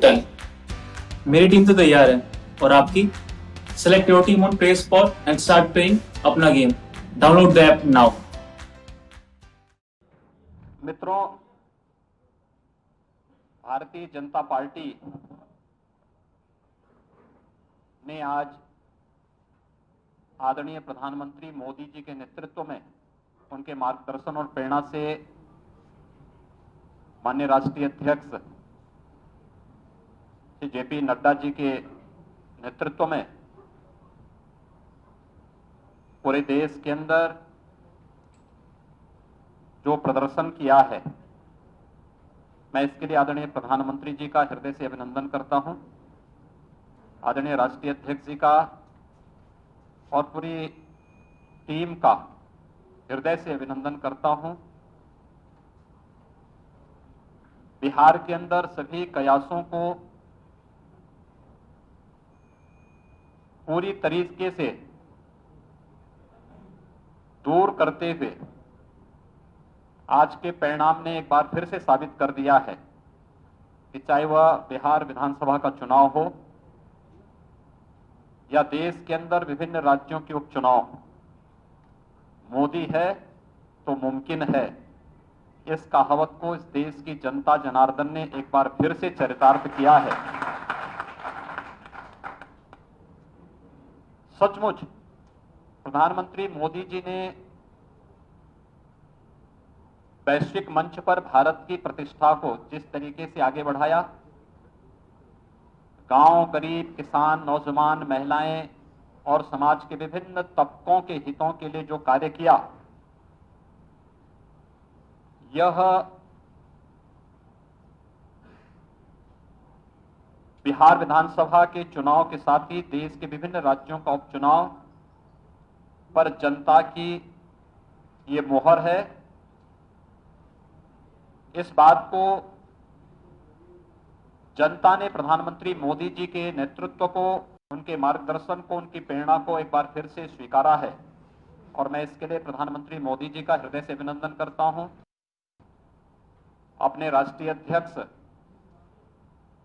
Done. मेरी team तो तैयार है और आपकी? Select your team on play spot and start playing अपना game. Download the app now. मित्रों, भारतीय जनता पार्टी ने आज आदरणीय प्रधानमंत्री मोदी जी के नेतृत्व में, उनके मार्गदर्शन और प्रेरणा से माननीय राष्ट्रीय अध्यक्ष श्री जेपी नड्डा जी के नेतृत्व में पूरे देश के अंदर जो प्रदर्शन किया है, मैं इसके लिए आदरणीय प्रधानमंत्री जी का हृदय से अभिनंदन करता हूं, आदरणीय राष्ट्रीय अध्यक्ष जी का और पूरी टीम का हृदय से अभिनंदन करता हूं। बिहार के अंदर सभी कयासों को पूरी तरीके से दूर करते हुए आज के परिणाम ने एक बार फिर से साबित कर दिया है कि चाहे वह बिहार विधानसभा का चुनाव हो या देश के अंदर विभिन्न राज्यों के उपचुनाव, मोदी है तो मुमकिन है, इस कहावत को इस देश की जनता जनार्दन ने एक बार फिर से चरितार्थ किया है। सचमुच प्रधानमंत्री मोदी जी ने वैश्विक मंच पर भारत की प्रतिष्ठा को जिस तरीके से आगे बढ़ाया, गांव, गरीब, किसान, नौजवान, महिलाएं और समाज के विभिन्न तबकों के हितों के लिए जो कार्य किया, यह बिहार विधानसभा के चुनाव के साथ ही देश के विभिन्न राज्यों का उपचुनाव पर जनता की ये मोहर है। इस बात को जनता ने प्रधानमंत्री मोदी जी के नेतृत्व को, उनके मार्गदर्शन को, उनकी प्रेरणा को एक बार फिर से स्वीकारा है और मैं इसके लिए प्रधानमंत्री मोदी जी का हृदय से अभिनंदन करता हूं। अपने राष्ट्रीय अध्यक्ष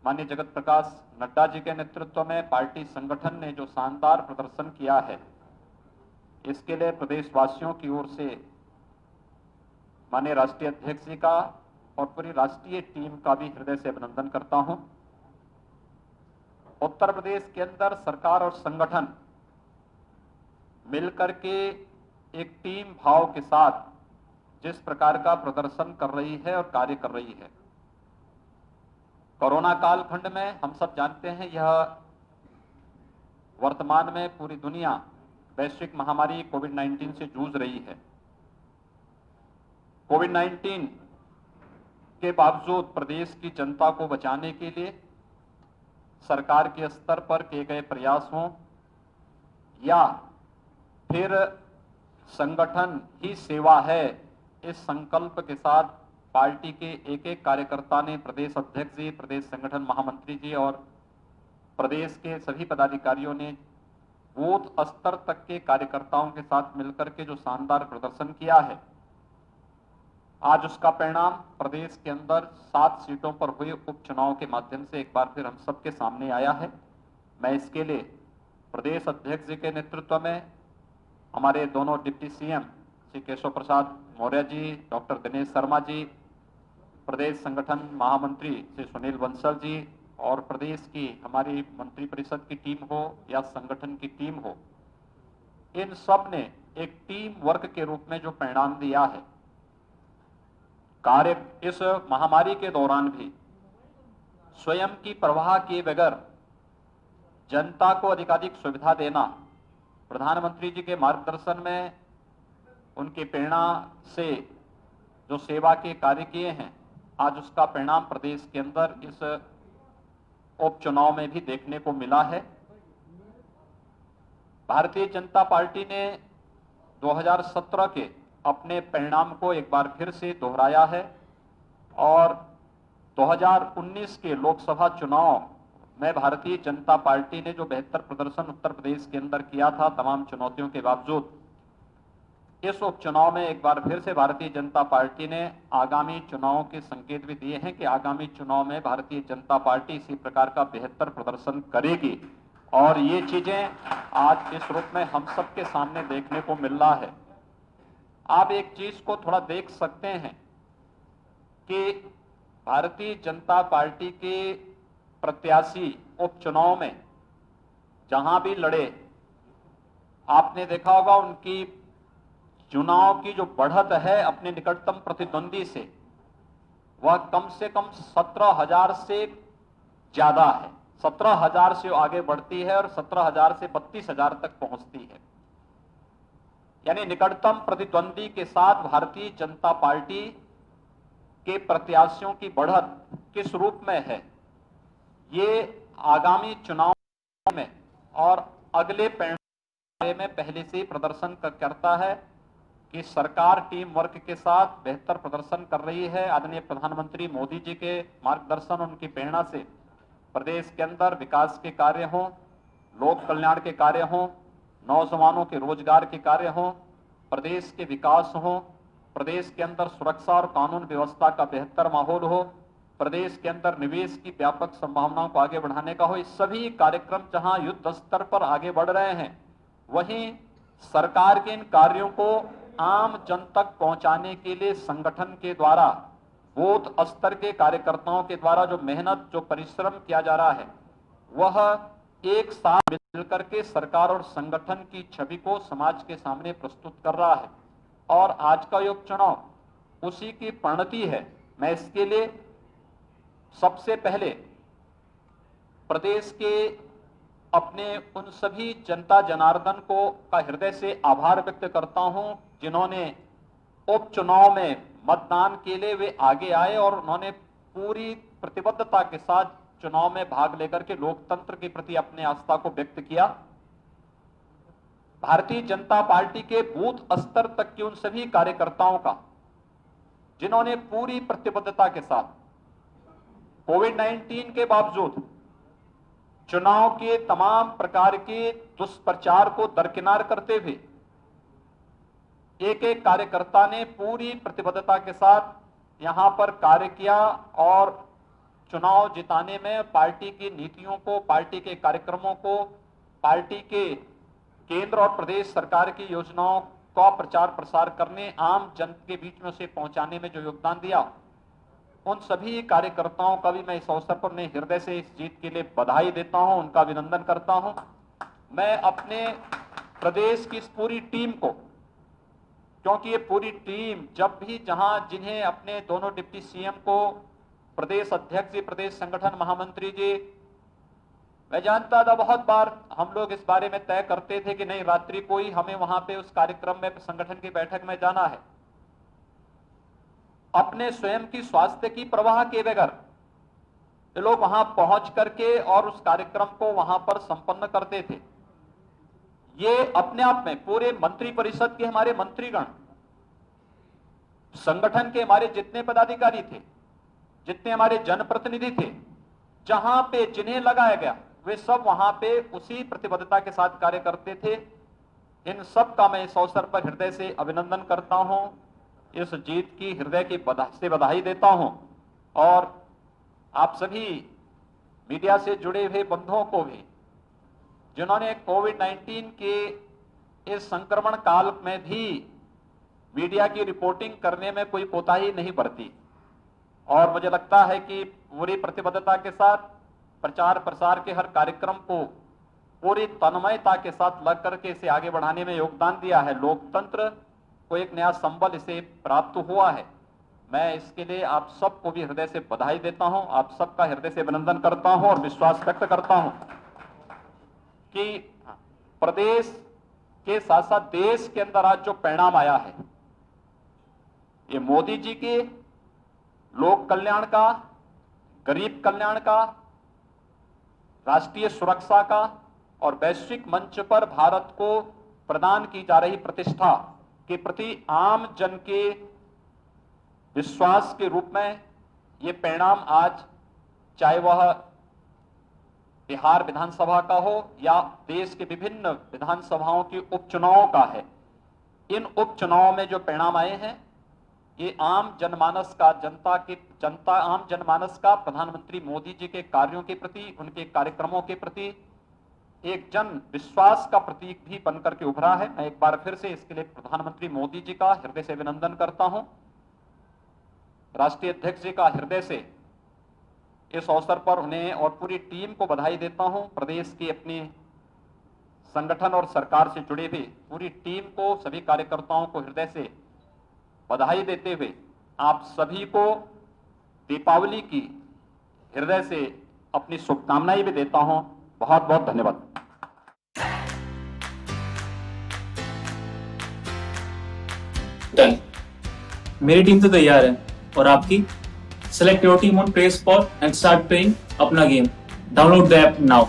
माननीय जगत प्रकाश नड्डा जी के नेतृत्व में पार्टी संगठन ने जो शानदार प्रदर्शन किया है, इसके लिए प्रदेशवासियों की ओर से माननीय राष्ट्रीय अध्यक्ष जी का और पूरी राष्ट्रीय टीम का भी हृदय से अभिनंदन करता हूं। उत्तर प्रदेश के अंदर सरकार और संगठन मिलकर के एक टीम भाव के साथ जिस प्रकार का प्रदर्शन कर रही है और कार्य कर रही है, कोरोना कालखंड में हम सब जानते हैं, यह वर्तमान में पूरी दुनिया वैश्विक महामारी कोविड-19 से जूझ रही है। कोविड-19 के बावजूद प्रदेश की जनता को बचाने के लिए सरकार के स्तर पर किए गए प्रयास हों या फिर संगठन ही सेवा है, इस संकल्प के साथ पार्टी के एक एक कार्यकर्ता ने, प्रदेश अध्यक्ष जी, प्रदेश संगठन महामंत्री जी और प्रदेश के सभी पदाधिकारियों ने बूथ स्तर तक के कार्यकर्ताओं के साथ मिलकर के जो शानदार प्रदर्शन किया है, आज उसका परिणाम प्रदेश के अंदर 7 सीटों पर हुए उपचुनाव के माध्यम से एक बार फिर हम सबके सामने आया है। मैं इसके लिए प्रदेश अध्यक्ष जी के नेतृत्व में हमारे दोनों deputy CM Shri Keshav Prasad Maurya ji, doctor Dinesh Sharma ji, प्रदेश संगठन महामंत्री श्री सुनील बंसल जी और प्रदेश की हमारी मंत्रिपरिषद की टीम हो या संगठन की टीम हो, इन सब ने एक टीम वर्क के रूप में जो परिणाम दिया है, कार्य इस महामारी के दौरान भी स्वयं की परवाह किए बगैर जनता को अधिकाधिक सुविधा देना, प्रधानमंत्री जी के मार्गदर्शन में उनकी प्रेरणा से जो सेवा के कार्य किए हैं, आज उसका परिणाम प्रदेश के अंदर इस उपचुनाव में भी देखने को मिला है। भारतीय जनता पार्टी ने 2017 के अपने परिणाम को एक बार फिर से दोहराया है और 2019 के लोकसभा चुनाव में भारतीय जनता पार्टी ने जो बेहतर प्रदर्शन उत्तर प्रदेश के अंदर किया था, तमाम चुनौतियों के बावजूद इस उपचुनाव में एक बार फिर से भारतीय जनता पार्टी ने आगामी चुनावों के संकेत भी दिए हैं कि आगामी चुनाव में भारतीय जनता पार्टी इसी प्रकार का बेहतर प्रदर्शन करेगी और ये चीजें आज इस रूप में हम सबके सामने देखने को मिल रहा है। आप एक चीज को थोड़ा देख सकते हैं कि भारतीय जनता पार्टी के प्रत्याशी उपचुनाव में जहां भी लड़े, आपने देखा होगा उनकी चुनाव की जो बढ़त है अपने निकटतम प्रतिद्वंदी से, वह कम से कम 17,000 से ज्यादा है। 17,000 से आगे बढ़ती है और 17,000 से 32,000 तक पहुंचती है। यानी निकटतम प्रतिद्वंदी के साथ भारतीय जनता पार्टी के प्रत्याशियों की बढ़त किस रूप में है, ये आगामी चुनाव में और अगले परिणाम में पहले से ही प्रदर्शन करता है कि सरकार टीम वर्क के साथ बेहतर प्रदर्शन कर रही है। आदरणीय प्रधानमंत्री मोदी जी के मार्गदर्शन, उनकी प्रेरणा से प्रदेश के अंदर विकास के कार्य हों, लोक कल्याण के कार्य हों, नौजवानों के रोजगार के कार्य हों, प्रदेश के विकास हों, प्रदेश के अंदर सुरक्षा और कानून व्यवस्था का बेहतर माहौल हो, प्रदेश के अंदर निवेश की व्यापक संभावनाओं को आगे बढ़ाने का हो, ये सभी कार्यक्रम जहां युद्ध स्तर पर आगे बढ़ रहे हैं, वहीं सरकार के इन कार्यों को आम जन तक पहुंचाने के लिए संगठन के द्वारा, बूथ स्तर के कार्यकर्ताओं के द्वारा जो मेहनत, जो परिश्रम किया जा रहा है, वह एक साथ मिलकर के सरकार और संगठन की छवि को समाज के सामने प्रस्तुत कर रहा है। और आज का ये उपचुनाव उसी की परिणति है। मैं इसके लिए सबसे पहले प्रदेश के अपने उन सभी जनता जनार्दन को का हृदय से आभार व्यक्त करता हूं जिन्होंने उपचुनाव में मतदान के लिए वे आगे आए और उन्होंने पूरी प्रतिबद्धता के साथ चुनाव में भाग लेकर के लोकतंत्र के प्रति अपने आस्था को व्यक्त किया। भारतीय जनता पार्टी के बूथ स्तर तक के उन सभी कार्यकर्ताओं का जिन्होंने पूरी प्रतिबद्धता के साथ कोविड-19 के बावजूद चुनाव के तमाम प्रकार के दुष्प्रचार को दरकिनार करते हुए एक एक कार्यकर्ता ने पूरी प्रतिबद्धता के साथ यहां पर कार्य किया और चुनाव जिताने में पार्टी की नीतियों को, पार्टी के कार्यक्रमों को, पार्टी के केंद्र और प्रदेश सरकार की योजनाओं का प्रचार प्रसार करने, आम जन के बीच में उसे पहुंचाने में जो योगदान दिया, उन सभी कार्यकर्ताओं का भी मैं इस अवसर पर अपने हृदय से इस जीत के लिए बधाई देता हूं, उनका अभिनंदन करता हूं। मैं अपने प्रदेश की इस पूरी टीम को, क्योंकि ये पूरी टीम जब भी जिन्हें अपने दोनों डिप्टी सीएम को, प्रदेश अध्यक्ष जी, प्रदेश संगठन महामंत्री जी, मैं जानता था बहुत बार हम लोग इस बारे में तय करते थे कि नहीं, रात्रि को ही हमें वहां पे उस कार्यक्रम में, संगठन की बैठक में जाना है। अपने स्वयं की स्वास्थ्य की परवाह किए बगैर ये लोग वहां पहुंच करके और उस कार्यक्रम को वहां पर संपन्न करते थे। ये अपने आप में पूरे मंत्री परिषद के हमारे मंत्रीगण, संगठन के हमारे जितने पदाधिकारी थे, जितने हमारे जनप्रतिनिधि थे, जहां पे जिन्हें लगाया गया वे सब वहां पे उसी प्रतिबद्धता के साथ कार्य करते थे। इन सब का मैं इस अवसर पर हृदय से अभिनंदन करता हूं, इस जीत की हृदय की बधाई देता हूं और आप सभी मीडिया से जुड़े हुए बंधुओं को भी, जिन्होंने कोविड-19 के इस संक्रमण काल में भी मीडिया की रिपोर्टिंग करने में कोई कोताही नहीं बरती और मुझे लगता है कि पूरी प्रतिबद्धता के साथ प्रचार प्रसार के हर कार्यक्रम को पूरी तन्मयता के साथ लग करके इसे आगे बढ़ाने में योगदान दिया है। लोकतंत्र को एक नया संबल इसे प्राप्त हुआ है। मैं इसके लिए आप सबको भी हृदय से बधाई देता हूं, आप सबका हृदय से अभिनंदन करता हूं और विश्वास व्यक्त करता हूं कि प्रदेश के साथ साथ देश के अंदर आज जो परिणाम आया है, ये मोदी जी के लोक कल्याण का, गरीब कल्याण का, राष्ट्रीय सुरक्षा का और वैश्विक मंच पर भारत को प्रदान की जा रही प्रतिष्ठा के प्रति आम जन के विश्वास के रूप में ये परिणाम आज, चाहे वह बिहार विधानसभा का हो या देश के विभिन्न विधानसभाओं के उपचुनावों का है, इन उपचुनावों में जो परिणाम आए हैं ये आम जनमानस का प्रधानमंत्री मोदी जी के कार्यों के प्रति, उनके कार्यक्रमों के प्रति एक जन विश्वास का प्रतीक भी बनकर के उभरा है। मैं एक बार फिर से इसके लिए प्रधानमंत्री मोदी जी का हृदय से अभिनंदन करता हूं, राष्ट्रीय अध्यक्ष जी का हृदय से इस अवसर पर उन्हें और पूरी टीम को बधाई देता हूं। प्रदेश की अपनी संगठन और सरकार से जुड़े हुए पूरी टीम को, सभी कार्यकर्ताओं को हृदय से बधाई देते हुए आप सभी को दीपावली की हृदय से अपनी शुभकामनाएं भी देता हूं। बहुत बहुत धन्यवाद। डन। मेरी टीम तो तैयार है और आपकी? Select your team on play spot and start playing अपना game. Download the app now.